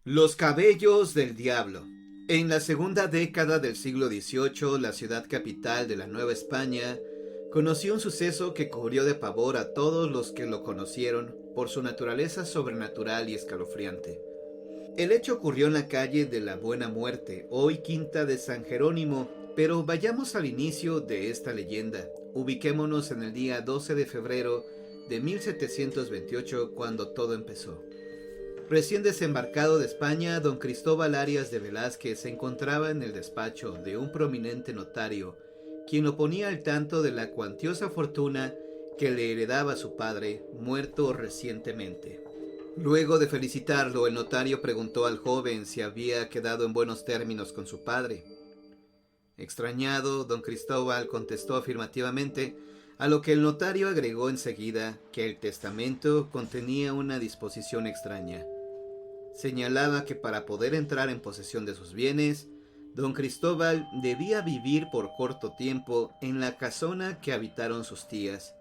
Los cabellos del diablo. En la segunda década del siglo XVIII, la ciudad capital de la Nueva España conoció un suceso que cubrió de pavor a todos los que lo conocieron por su naturaleza sobrenatural y escalofriante. El hecho ocurrió en la calle de la Buena Muerte, hoy Quinta de San Jerónimo, pero vayamos al inicio de esta leyenda. Ubiquémonos en el día 12 de febrero de 1728, cuando todo empezó. Recién desembarcado de España, don Cristóbal Arias de Velázquez se encontraba en el despacho de un prominente notario, quien lo ponía al tanto de la cuantiosa fortuna que le heredaba su padre, muerto recientemente. Luego de felicitarlo, el notario preguntó al joven si había quedado en buenos términos con su padre. Extrañado, don Cristóbal contestó afirmativamente, a lo que el notario agregó enseguida que el testamento contenía una disposición extraña. Señalaba que para poder entrar en posesión de sus bienes, don Cristóbal debía vivir por corto tiempo en la casona que habitaron sus tías,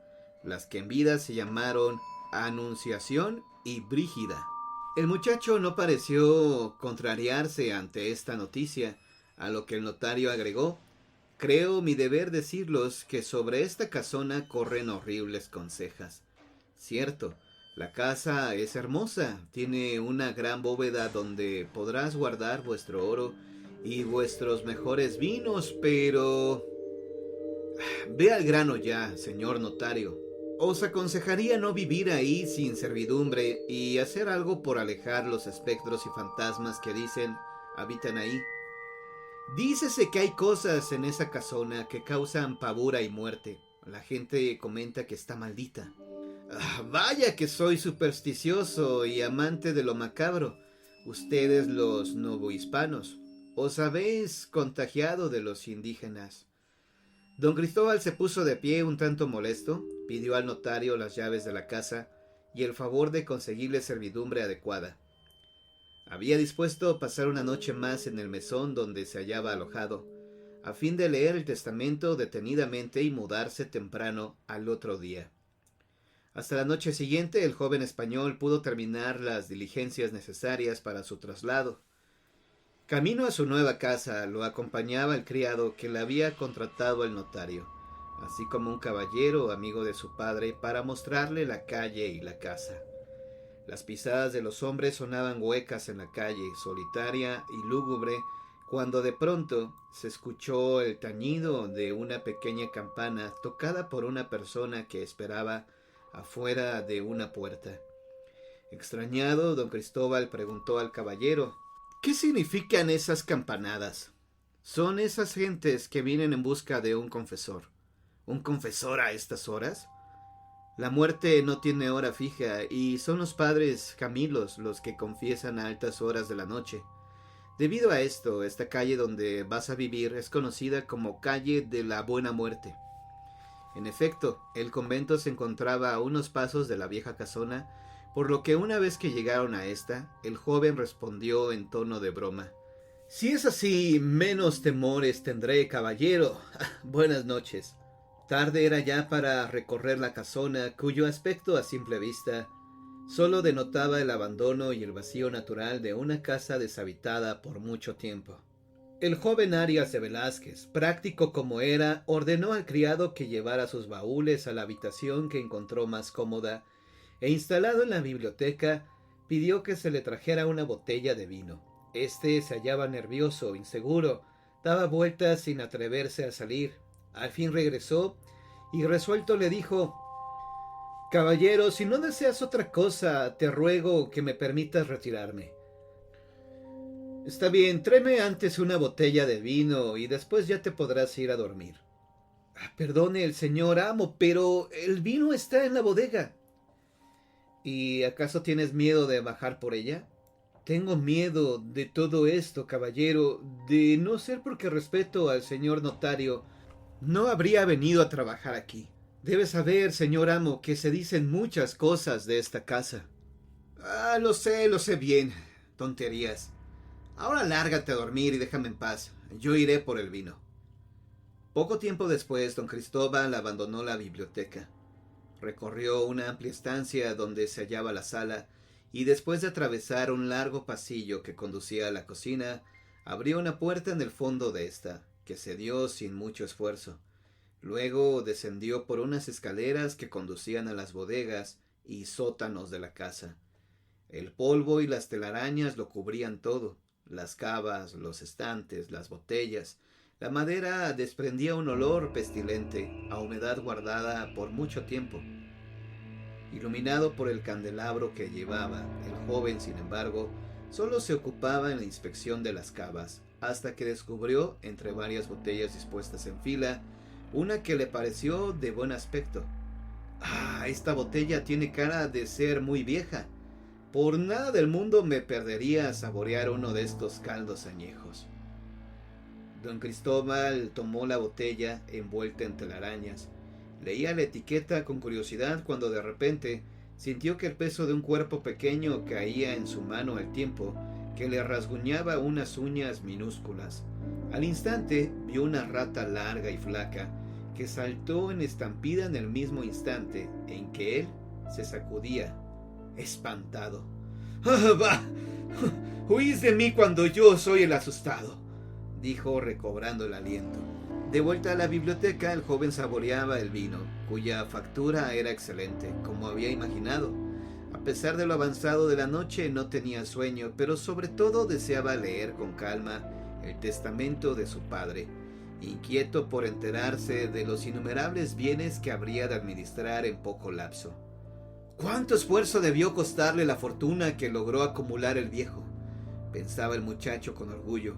las que en vida se llamaron Anunciación y Brígida. El muchacho no pareció contrariarse ante esta noticia, a lo que el notario agregó: creo mi deber decirlos que sobre esta casona corren horribles consejas. Cierto, la casa es hermosa, tiene una gran bóveda donde podrás guardar vuestro oro y vuestros mejores vinos, pero... Ve al grano ya, señor notario. Os aconsejaría no vivir ahí sin servidumbre y hacer algo por alejar los espectros y fantasmas que dicen habitan ahí. Dícese que hay cosas en esa casona que causan pavura y muerte. La gente comenta que está maldita. Vaya que soy supersticioso y amante de lo macabro. Ustedes los novohispanos, os habéis contagiado de los indígenas. Don Cristóbal se puso de pie un tanto molesto, pidió al notario las llaves de la casa y el favor de conseguirle servidumbre adecuada. Había dispuesto pasar una noche más en el mesón donde se hallaba alojado, a fin de leer el testamento detenidamente y mudarse temprano al otro día. Hasta la noche siguiente el joven español pudo terminar las diligencias necesarias para su traslado. Camino a su nueva casa lo acompañaba el criado que le había contratado el notario, así como un caballero amigo de su padre para mostrarle la calle y la casa. Las pisadas de los hombres sonaban huecas en la calle, solitaria y lúgubre, cuando de pronto se escuchó el tañido de una pequeña campana tocada por una persona que esperaba afuera de una puerta. Extrañado, don Cristóbal preguntó al caballero: ¿qué significan esas campanadas? Son esas gentes que vienen en busca de un confesor. ¿Un confesor a estas horas? La muerte no tiene hora fija y son los padres Camilos los que confiesan a altas horas de la noche. Debido a esto, esta calle donde vas a vivir es conocida como calle de la Buena Muerte. En efecto, el convento se encontraba a unos pasos de la vieja casona, por lo que una vez que llegaron a esta, el joven respondió en tono de broma: si es así, menos temores tendré, caballero. Buenas noches. Tarde era ya para recorrer la casona, cuyo aspecto a simple vista solo denotaba el abandono y el vacío natural de una casa deshabitada por mucho tiempo. El joven Arias de Velázquez, práctico como era, ordenó al criado que llevara sus baúles a la habitación que encontró más cómoda, e instalado en la biblioteca, pidió que se le trajera una botella de vino. Este se hallaba nervioso, inseguro, daba vueltas sin atreverse a salir. Al fin regresó y resuelto le dijo: caballero, si no deseas otra cosa, te ruego que me permitas retirarme. Está bien, tráeme antes una botella de vino y después ya te podrás ir a dormir. Perdone el señor amo, pero el vino está en la bodega. ¿Y acaso tienes miedo de bajar por ella? Tengo miedo de todo esto, caballero. De no ser porque respeto al señor notario, no habría venido a trabajar aquí. Debe saber, señor amo, que se dicen muchas cosas de esta casa. Lo sé bien. Tonterías. Ahora lárgate a dormir y déjame en paz. Yo iré por el vino. Poco tiempo después, don Cristóbal abandonó la biblioteca. Recorrió una amplia estancia donde se hallaba la sala y después de atravesar un largo pasillo que conducía a la cocina, abrió una puerta en el fondo de esta, que se dio sin mucho esfuerzo. Luego descendió por unas escaleras que conducían a las bodegas y sótanos de la casa. El polvo y las telarañas lo cubrían todo, las cavas, los estantes, las botellas. La madera desprendía un olor pestilente, a humedad guardada por mucho tiempo. Iluminado por el candelabro que llevaba, el joven, sin embargo, solo se ocupaba en la inspección de las cavas, hasta que descubrió, entre varias botellas dispuestas en fila, una que le pareció de buen aspecto. «Ah, esta botella tiene cara de ser muy vieja. Por nada del mundo me perdería a saborear uno de estos caldos añejos». Don Cristóbal tomó la botella envuelta en telarañas. Leía la etiqueta con curiosidad cuando de repente sintió que el peso de un cuerpo pequeño caía en su mano al tiempo que le rasguñaba unas uñas minúsculas. Al instante vio una rata larga y flaca que saltó en estampida en el mismo instante en que él se sacudía, espantado. «¡Ah, va! ¡Huís de mí cuando yo soy el asustado!», dijo recobrando el aliento. De vuelta a la biblioteca, el joven saboreaba el vino, cuya factura era excelente, como había imaginado. A pesar de lo avanzado de la noche, no tenía sueño, pero sobre todo deseaba leer con calma el testamento de su padre, inquieto por enterarse de los innumerables bienes que habría de administrar en poco lapso. «¿Cuánto esfuerzo debió costarle la fortuna que logró acumular el viejo?», pensaba el muchacho con orgullo.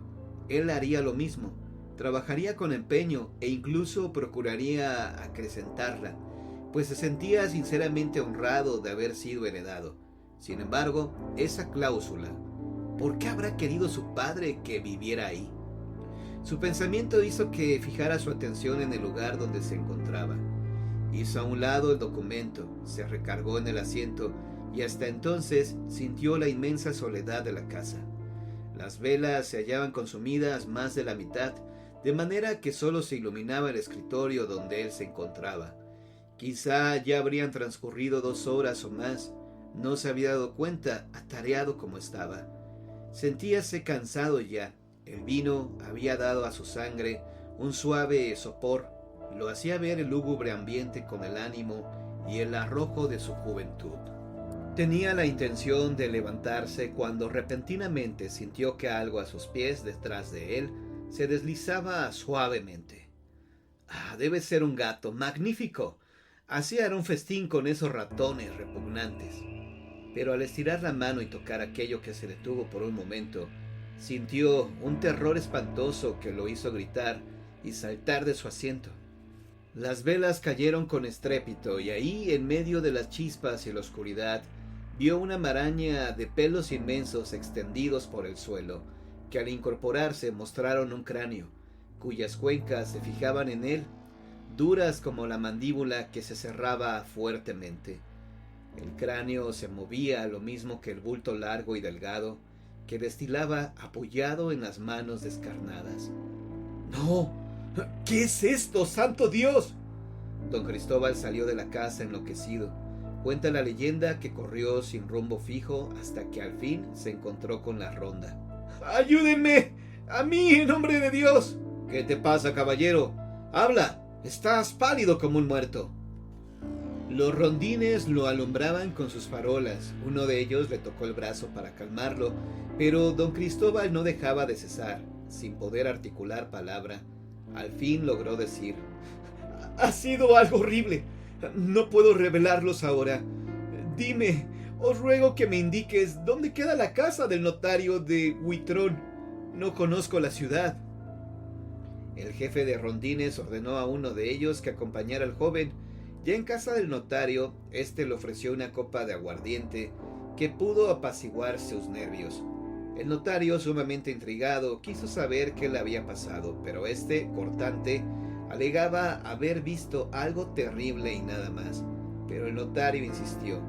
Él haría lo mismo, trabajaría con empeño e incluso procuraría acrecentarla, pues se sentía sinceramente honrado de haber sido heredado. Sin embargo, esa cláusula, ¿por qué habrá querido su padre que viviera ahí? Su pensamiento hizo que fijara su atención en el lugar donde se encontraba. Hizo a un lado el documento, se recargó en el asiento y hasta entonces sintió la inmensa soledad de la casa. Las velas se hallaban consumidas más de la mitad, de manera que solo se iluminaba el escritorio donde él se encontraba. Quizá ya habrían transcurrido 2 horas o más. No se había dado cuenta, atareado como estaba. Sentíase cansado ya. El vino había dado a su sangre un suave sopor. Lo hacía ver el lúgubre ambiente con el ánimo y el arrojo de su juventud. Tenía la intención de levantarse cuando repentinamente sintió que algo a sus pies, detrás de él, se deslizaba suavemente. «Ah, debe ser un gato. ¡Magnífico!». Así hará un festín con esos ratones repugnantes. Pero al estirar la mano y tocar aquello que se detuvo por un momento, sintió un terror espantoso que lo hizo gritar y saltar de su asiento. Las velas cayeron con estrépito y ahí, en medio de las chispas y la oscuridad, vio una maraña de pelos inmensos extendidos por el suelo, que al incorporarse mostraron un cráneo, cuyas cuencas se fijaban en él, duras como la mandíbula que se cerraba fuertemente. El cráneo se movía lo mismo que el bulto largo y delgado que destilaba apoyado en las manos descarnadas. «¡No! ¿Qué es esto, santo Dios?». Don Cristóbal salió de la casa enloquecido. Cuenta la leyenda que corrió sin rumbo fijo hasta que al fin se encontró con la ronda. «¡Ayúdenme! ¡A mí, en nombre de Dios!». «¿Qué te pasa, caballero? Habla. Estás pálido como un muerto». Los rondines lo alumbraban con sus farolas. Uno de ellos le tocó el brazo para calmarlo, pero don Cristóbal no dejaba de cesar, sin poder articular palabra. Al fin logró decir: «Ha sido algo horrible. No puedo revelarlos ahora. Dime, os ruego que me indiques dónde queda la casa del notario de Huitrón. No conozco la ciudad». El jefe de rondines ordenó a uno de ellos que acompañara al joven. Ya en casa del notario, éste le ofreció una copa de aguardiente que pudo apaciguar sus nervios. El notario, sumamente intrigado, quiso saber qué le había pasado, pero este, cortante, alegaba haber visto algo terrible y nada más. Pero el notario insistió: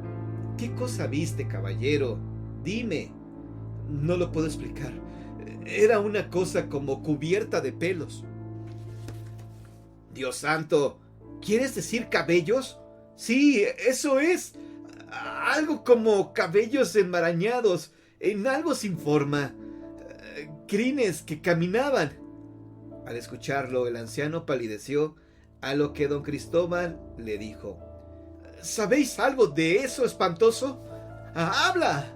«¿Qué cosa viste, caballero? Dime». «No lo puedo explicar. Era una cosa como cubierta de pelos». «Dios santo, ¿quieres decir cabellos?». «Sí, eso es. algo como cabellos enmarañados en algo sin forma, crines que caminaban. Al escucharlo, el anciano palideció, a lo que don Cristóbal le dijo: ¿Sabéis algo de eso espantoso? ¡Habla!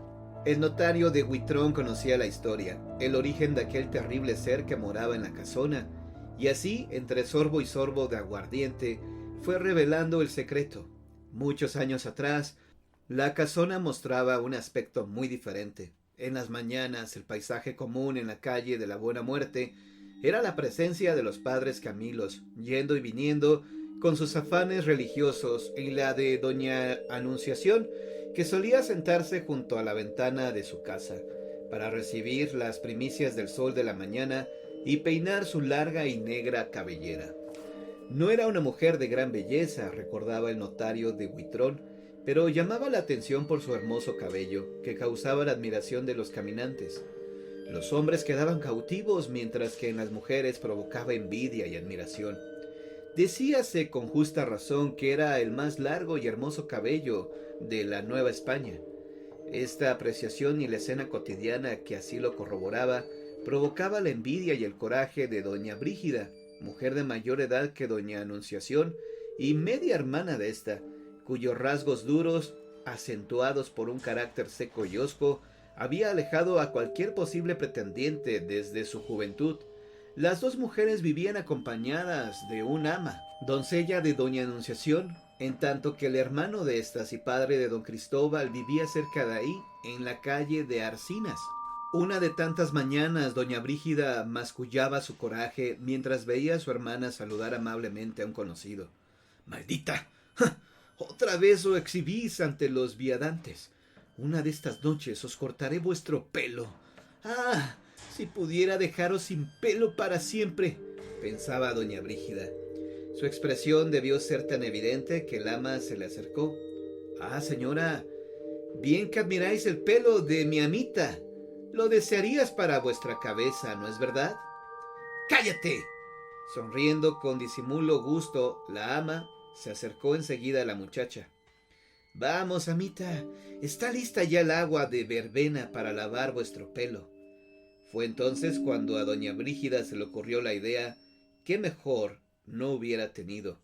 El notario de Huitrón conocía la historia, el origen de aquel terrible ser que moraba en la casona, y así, entre sorbo y sorbo de aguardiente, fue revelando el secreto. Muchos años atrás, la casona mostraba un aspecto muy diferente. En las mañanas, el paisaje común en la calle de la Buena Muerte era la presencia de los padres Camilos, yendo y viniendo con sus afanes religiosos, y la de doña Anunciación, que solía sentarse junto a la ventana de su casa, para recibir las primicias del sol de la mañana y peinar su larga y negra cabellera. No era una mujer de gran belleza, recordaba el notario de Huitrón, pero llamaba la atención por su hermoso cabello, que causaba la admiración de los caminantes. Los hombres quedaban cautivos, mientras que en las mujeres provocaba envidia y admiración. Decíase con justa razón que era el más largo y hermoso cabello de la Nueva España. Esta apreciación y la escena cotidiana que así lo corroboraba provocaba la envidia y el coraje de doña Brígida, mujer de mayor edad que doña Anunciación y media hermana de ésta, cuyos rasgos duros, acentuados por un carácter seco y hosco, había alejado a cualquier posible pretendiente desde su juventud. Las dos mujeres vivían acompañadas de un ama, doncella de doña Anunciación, en tanto que el hermano de estas y padre de don Cristóbal vivía cerca de ahí, en la calle de Arcinas. Una de tantas mañanas, doña Brígida mascullaba su coraje mientras veía a su hermana saludar amablemente a un conocido. ¡Maldita! ¡Ja! Otra vez os exhibís ante los viandantes. Una de estas noches os cortaré vuestro pelo. ¡Ah! Si pudiera dejaros sin pelo para siempre, pensaba doña Brígida. Su expresión debió ser tan evidente que el ama se le acercó. Ah, señora, bien que admiráis el pelo de mi amita. Lo desearías para vuestra cabeza, ¿no es verdad? ¡Cállate! Sonriendo con disimulo gusto, la ama se acercó enseguida a la muchacha. Vamos, amita, está lista ya el agua de verbena para lavar vuestro pelo. Fue entonces cuando a doña Brígida se le ocurrió la idea que mejor no hubiera tenido.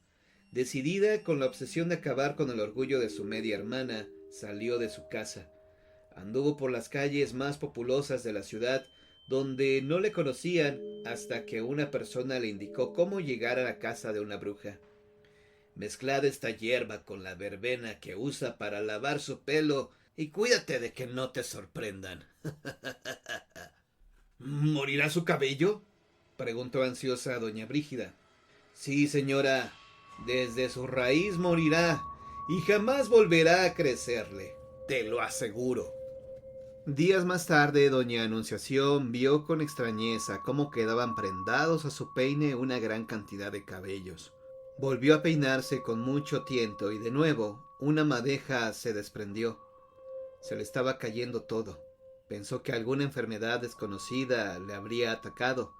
Decidida, con la obsesión de acabar con el orgullo de su media hermana, salió de su casa. Anduvo por las calles más populosas de la ciudad, donde no le conocían, hasta que una persona le indicó cómo llegar a la casa de una bruja. Mezclad esta hierba con la verbena que usa para lavar su pelo y cuídate de que no te sorprendan. ¿Morirá su cabello?, preguntó ansiosa doña Brígida. Sí, señora, desde su raíz morirá y jamás volverá a crecerle, te lo aseguro. Días más tarde, doña Anunciación vio con extrañeza cómo quedaban prendados a su peine una gran cantidad de cabellos. Volvió a peinarse con mucho tiento y de nuevo una madeja se desprendió. Se le estaba cayendo todo. Pensó que alguna enfermedad desconocida le habría atacado.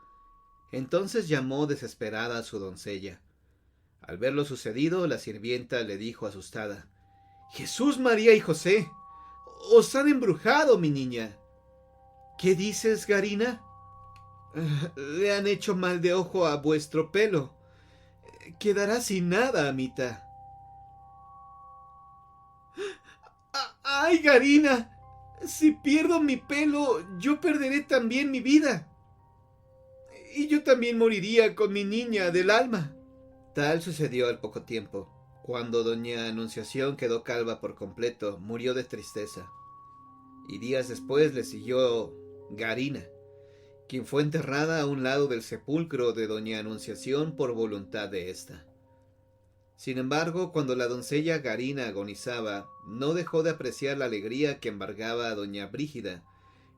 Entonces llamó desesperada a su doncella. Al ver lo sucedido, la sirvienta le dijo asustada: «Jesús, María y José, os han embrujado, mi niña». «¿Qué dices, Garina?» «Le han hecho mal de ojo a vuestro pelo. Quedará sin nada, amita». «¡Ay, Garina! Si pierdo mi pelo, yo perderé también mi vida. Y yo también moriría con mi niña del alma». Tal sucedió al poco tiempo. Cuando doña Anunciación quedó calva por completo, murió de tristeza. Y días después le siguió Garina, quien fue enterrada a un lado del sepulcro de doña Anunciación por voluntad de ésta. Sin embargo, cuando la doncella Garina agonizaba, no dejó de apreciar la alegría que embargaba a doña Brígida.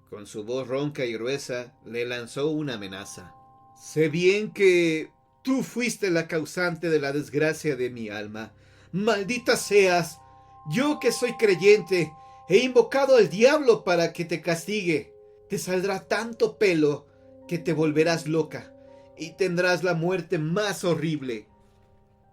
Con su voz ronca y gruesa, le lanzó una amenaza. «Sé bien que tú fuiste la causante de la desgracia de mi alma. ¡Maldita seas! Yo, que soy creyente, he invocado al diablo para que te castigue. Te saldrá tanto pelo que te volverás loca y tendrás la muerte más horrible».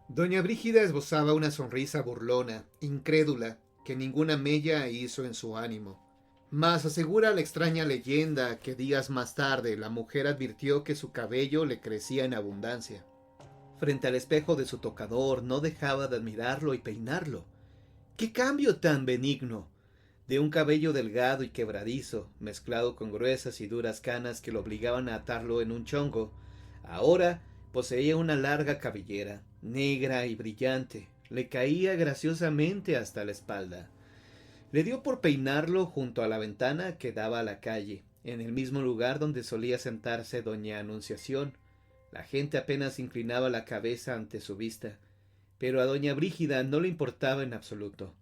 Doña Brígida esbozaba una sonrisa burlona, incrédula, que ninguna mella hizo en su ánimo. Mas asegura la extraña leyenda que días más tarde la mujer advirtió que su cabello le crecía en abundancia. Frente al espejo de su tocador no dejaba de admirarlo y peinarlo. ¡Qué cambio tan benigno! De un cabello delgado y quebradizo, mezclado con gruesas y duras canas que lo obligaban a atarlo en un chongo, ahora poseía una larga cabellera, negra y brillante, le caía graciosamente hasta la espalda. Le dio por peinarlo junto a la ventana que daba a la calle, en el mismo lugar donde solía sentarse doña Anunciación. La gente apenas inclinaba la cabeza ante su vista, pero a doña Brígida no le importaba en absoluto.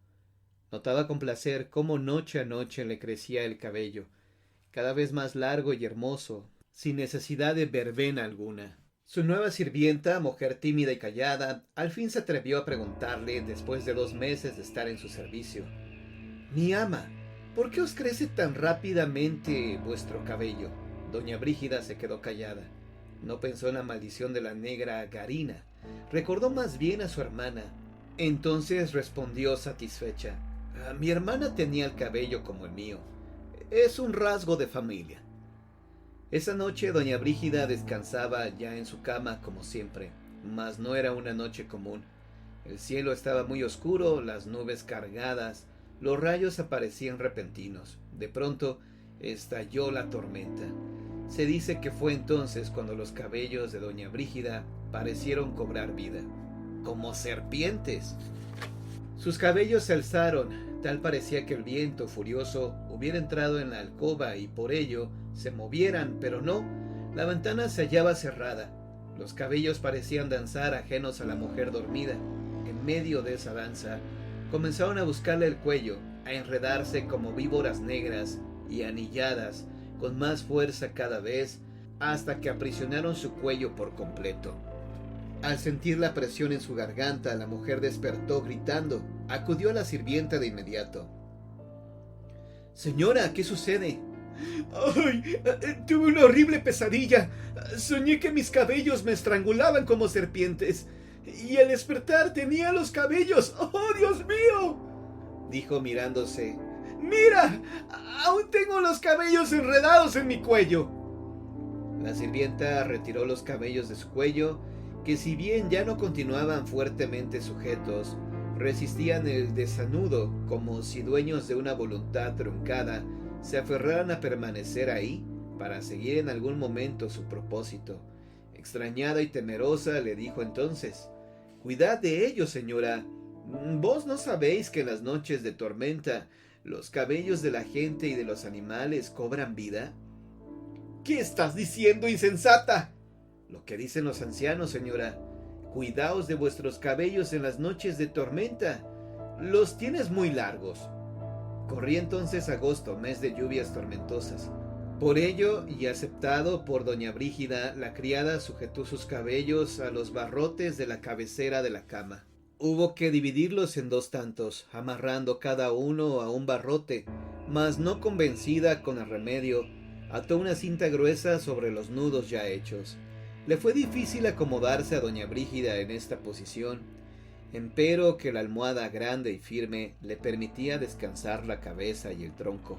Notaba con placer cómo noche a noche le crecía el cabello, cada vez más largo y hermoso, sin necesidad de verbena alguna. Su nueva sirvienta, mujer tímida y callada, al fin se atrevió a preguntarle, después de 2 meses de estar en su servicio: «Mi ama, ¿por qué os crece tan rápidamente vuestro cabello?» Doña Brígida se quedó callada. No pensó en la maldición de la negra Garina. Recordó más bien a su hermana. Entonces respondió satisfecha: «Mi hermana tenía el cabello como el mío. Es un rasgo de familia». Esa noche doña Brígida descansaba ya en su cama como siempre, mas no era una noche común. El cielo estaba muy oscuro, las nubes cargadas, los rayos aparecían repentinos. De pronto estalló la tormenta. Se dice que fue entonces cuando los cabellos de doña Brígida parecieron cobrar vida, como serpientes. Sus cabellos se alzaron, tal parecía que el viento furioso hubiera entrado en la alcoba y por ello se movieran, pero no, la ventana se hallaba cerrada. Los cabellos parecían danzar ajenos a la mujer dormida. En medio de esa danza, comenzaron a buscarle el cuello, a enredarse como víboras negras y anilladas, con más fuerza cada vez, hasta que aprisionaron su cuello por completo. Al sentir la presión en su garganta, la mujer despertó gritando. Acudió a la sirvienta de inmediato. «Señora, ¿qué sucede?» «¡Ay! Tuve una horrible pesadilla. Soñé que mis cabellos me estrangulaban como serpientes. Y al despertar tenía los cabellos. ¡Oh, Dios mío!», dijo mirándose. «¡Mira! Aún tengo los cabellos enredados en mi cuello». La sirvienta retiró los cabellos de su cuello, que si bien ya no continuaban fuertemente sujetos, resistían el desanudo como si dueños de una voluntad truncada se aferraran a permanecer ahí para seguir en algún momento su propósito. Extrañada y temerosa le dijo entonces: «Cuidad de ellos, señora. ¿Vos no sabéis que en las noches de tormenta los cabellos de la gente y de los animales cobran vida?» «¿Qué estás diciendo, insensata?» «Lo que dicen los ancianos, señora. Cuidaos de vuestros cabellos en las noches de tormenta. Los tienes muy largos». Corría entonces agosto, mes de lluvias tormentosas. Por ello, y aceptado por doña Brígida, la criada sujetó sus cabellos a los barrotes de la cabecera de la cama. Hubo que dividirlos en 2 tantos, amarrando cada uno a un barrote, mas no convencida con el remedio, ató una cinta gruesa sobre los nudos ya hechos. Le fue difícil acomodarse a doña Brígida en esta posición, empero que la almohada grande y firme le permitía descansar la cabeza y el tronco.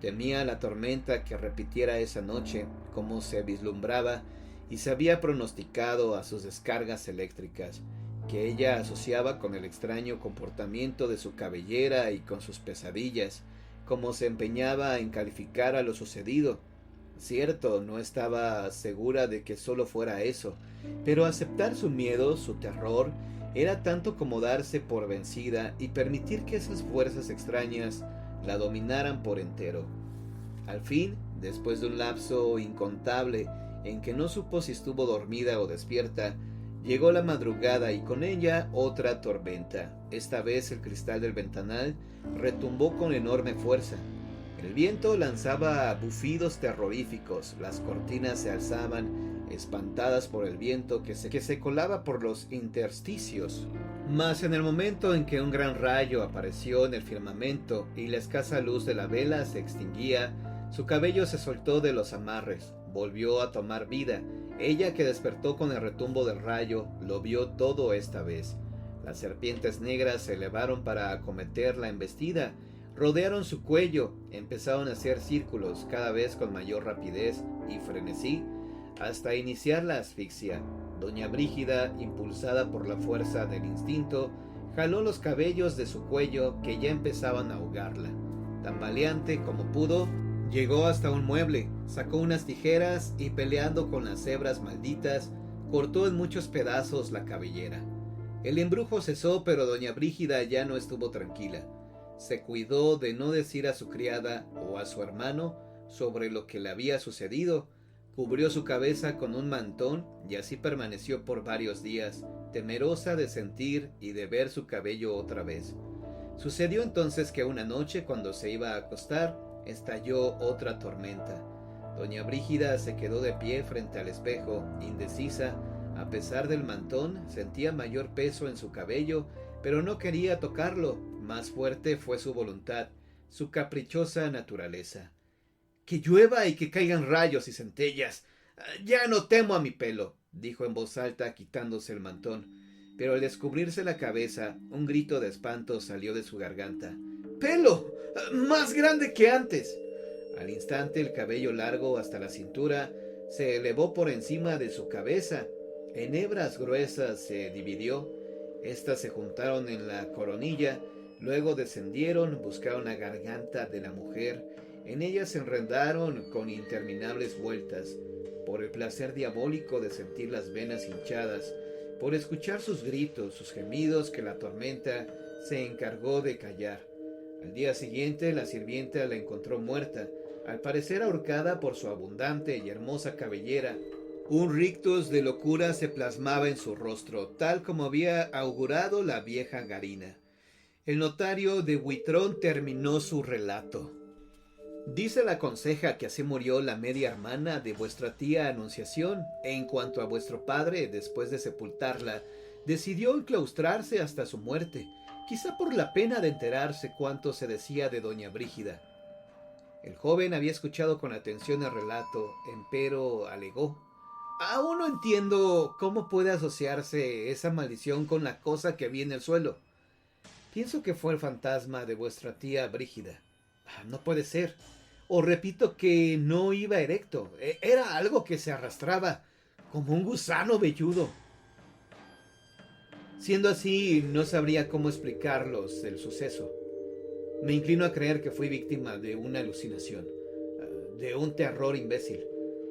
Temía la tormenta que repitiera esa noche, como se vislumbraba y se había pronosticado a sus descargas eléctricas, que ella asociaba con el extraño comportamiento de su cabellera y con sus pesadillas, como se empeñaba en calificar a lo sucedido. Cierto, no estaba segura de que solo fuera eso, pero aceptar su miedo, su terror, era tanto como darse por vencida y permitir que esas fuerzas extrañas la dominaran por entero. Al fin, después de un lapso incontable en que no supo si estuvo dormida o despierta, llegó la madrugada y con ella otra tormenta. Esta vez el cristal del ventanal retumbó con enorme fuerza. El viento lanzaba bufidos terroríficos, las cortinas se alzaban, espantadas por el viento que se colaba por los intersticios. Mas en el momento en que un gran rayo apareció en el firmamento y la escasa luz de la vela se extinguía, su cabello se soltó de los amarres, volvió a tomar vida. Ella, que despertó con el retumbo del rayo, lo vio todo esta vez. Las serpientes negras se elevaron para acometer la embestida, rodearon su cuello, empezaron a hacer círculos cada vez con mayor rapidez y frenesí, hasta iniciar la asfixia. Doña Brígida, impulsada por la fuerza del instinto, jaló los cabellos de su cuello que ya empezaban a ahogarla. Tambaleante como pudo, llegó hasta un mueble, sacó unas tijeras y, peleando con las hebras malditas, cortó en muchos pedazos la cabellera. El embrujo cesó, pero doña Brígida ya no estuvo tranquila. Se cuidó de no decir a su criada o a su hermano sobre lo que le había sucedido. Cubrió su cabeza con un mantón y así permaneció por varios días, temerosa de sentir y de ver su cabello otra vez. Sucedió entonces que una noche, cuando se iba a acostar, estalló otra tormenta. Doña Brígida se quedó de pie frente al espejo, indecisa. A pesar del mantón, sentía mayor peso en su cabello, pero no quería tocarlo. Más fuerte fue su voluntad, su caprichosa naturaleza. «Que llueva y que caigan rayos y centellas. Ya no temo a mi pelo», dijo en voz alta, quitándose el mantón. Pero al descubrirse la cabeza, un grito de espanto salió de su garganta. «¡Pelo! ¡Más grande que antes!». Al instante, el cabello largo hasta la cintura se elevó por encima de su cabeza. En hebras gruesas se dividió. Estas se juntaron en la coronilla, luego descendieron, buscaron la garganta de la mujer. En ellas se enredaron con interminables vueltas, por el placer diabólico de sentir las venas hinchadas, por escuchar sus gritos, sus gemidos que la tormenta se encargó de callar. Al día siguiente la sirvienta la encontró muerta, al parecer ahorcada por su abundante y hermosa cabellera. Un rictus de locura se plasmaba en su rostro, tal como había augurado la vieja Garina. El notario de Buitrón terminó su relato. «Dice la conseja que así murió la media hermana de vuestra tía Anunciación. En cuanto a vuestro padre, después de sepultarla, decidió enclaustrarse hasta su muerte, quizá por la pena de enterarse cuánto se decía de doña Brígida». El joven había escuchado con atención el relato, empero alegó: «Aún no entiendo cómo puede asociarse esa maldición con la cosa que vi en el suelo. Pienso que fue el fantasma de vuestra tía Brígida». «No puede ser. Os repito que no iba erecto. Era algo que se arrastraba, como un gusano velludo». Siendo así, no sabría cómo explicarlos el suceso. Me inclino a creer que fui víctima de una alucinación, de un terror imbécil.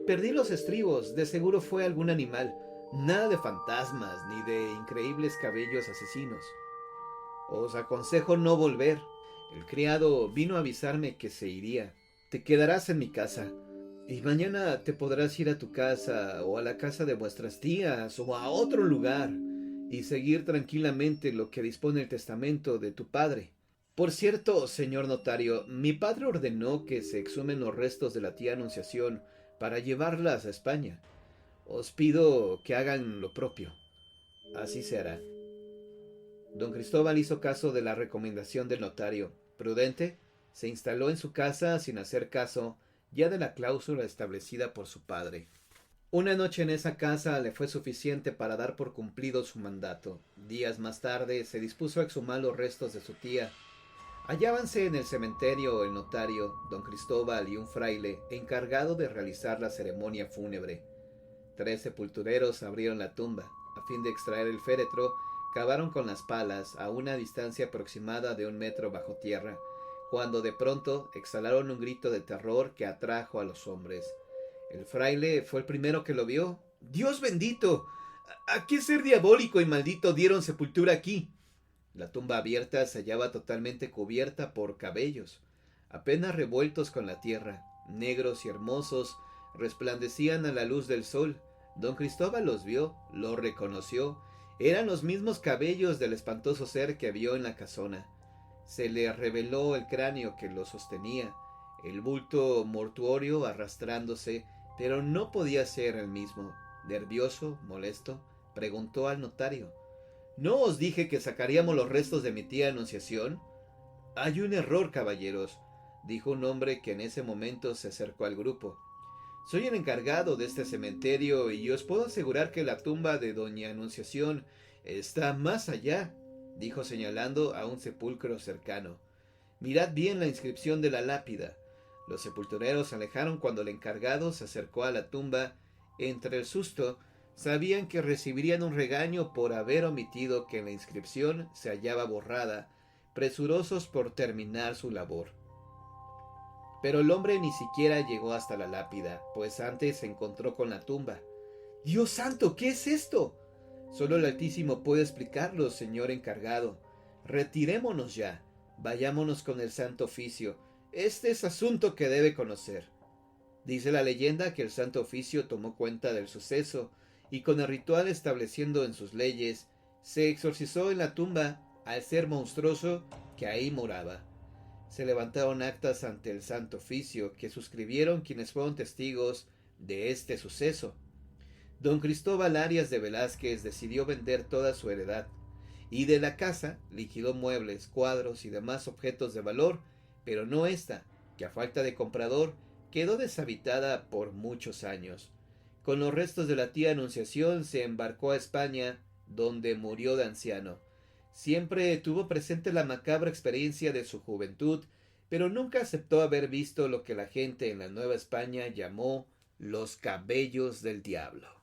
Perdí los estribos, de seguro fue algún animal. Nada de fantasmas ni de increíbles cabellos asesinos. Os aconsejo no volver. El criado vino a avisarme que se iría. Te quedarás en mi casa, y mañana te podrás ir a tu casa o a la casa de vuestras tías o a otro lugar y seguir tranquilamente lo que dispone el testamento de tu padre. Por cierto, señor notario, mi padre ordenó que se exhumen los restos de la tía Anunciación para llevarlas a España. Os pido que hagan lo propio. Así se hará». Don Cristóbal hizo caso de la recomendación del notario. Prudente, se instaló en su casa sin hacer caso ya de la cláusula establecida por su padre. Una noche en esa casa le fue suficiente para dar por cumplido su mandato. Días más tarde se dispuso a exhumar los restos de su tía. Hallábanse en el cementerio el notario, don Cristóbal y un fraile encargado de realizar la ceremonia fúnebre. 3 sepultureros abrieron la tumba. A fin de extraer el féretro, cavaron con las palas a una distancia aproximada de 1 metro bajo tierra, cuando de pronto exhalaron un grito de terror que atrajo a los hombres. El fraile fue el primero que lo vio. «¡Dios bendito! ¿A qué ser diabólico y maldito dieron sepultura aquí?». La tumba abierta se hallaba totalmente cubierta por cabellos, apenas revueltos con la tierra, negros y hermosos, resplandecían a la luz del sol. Don Cristóbal los vio, los reconoció. Eran los mismos cabellos del espantoso ser que vio en la casona. Se le reveló el cráneo que lo sostenía, el bulto mortuorio arrastrándose, pero no podía ser el mismo. Nervioso, molesto, preguntó al notario: «¿No os dije que sacaríamos los restos de mi tía Anunciación?». «Hay un error, caballeros», dijo un hombre que en ese momento se acercó al grupo. «Soy el encargado de este cementerio y os puedo asegurar que la tumba de doña Anunciación está más allá». dijo señalando a un sepulcro cercano. Mirad bien la inscripción de la lápida. Los sepultureros se alejaron cuando el encargado se acercó a la tumba. Entre el susto, sabían que recibirían un regaño por haber omitido que en la inscripción se hallaba borrada, presurosos por terminar su labor. Pero el hombre ni siquiera llegó hasta la lápida, pues antes se encontró con la tumba. ¡Dios santo! ¿Qué es esto? Solo el Altísimo puede explicarlo, señor encargado. Retirémonos ya. Vayámonos con el Santo Oficio. Este es asunto que debe conocer. Dice la leyenda que el Santo Oficio tomó cuenta del suceso y con el ritual estableciendo en sus leyes, se exorcizó en la tumba al ser monstruoso que ahí moraba. Se levantaron actas ante el Santo Oficio que suscribieron quienes fueron testigos de este suceso. Don Cristóbal Arias de Velázquez decidió vender toda su heredad, y de la casa liquidó muebles, cuadros y demás objetos de valor, pero no esta, que a falta de comprador quedó deshabitada por muchos años. Con los restos de la tía Anunciación se embarcó a España, donde murió de anciano. Siempre tuvo presente la macabra experiencia de su juventud, pero nunca aceptó haber visto lo que la gente en la Nueva España llamó los cabellos del diablo.